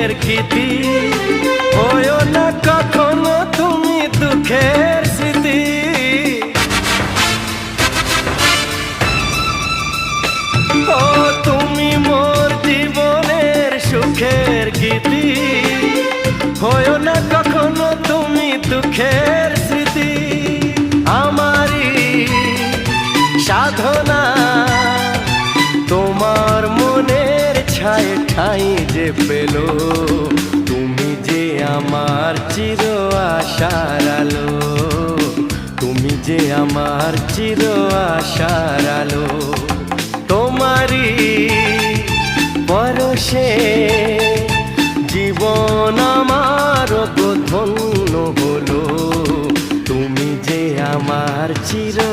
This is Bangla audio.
সুখের গীতি, হয়ো না কখনো তুমি দুঃখের স্মৃতি। ও তুমি মোর জীবনের সুখের গীতি, হয়ো না কখনো তুমি দুঃখের স্মৃতি। আমারই সাধনা তোমার মনের ছায় ঠাঁই যে পেল, তুমি যে আমার চির আশার আলো, তুমি যে আমার চির আশার আলো। তোমারই পরশে জীবন আমার ধন্য হলো, তুমি যে আমার চির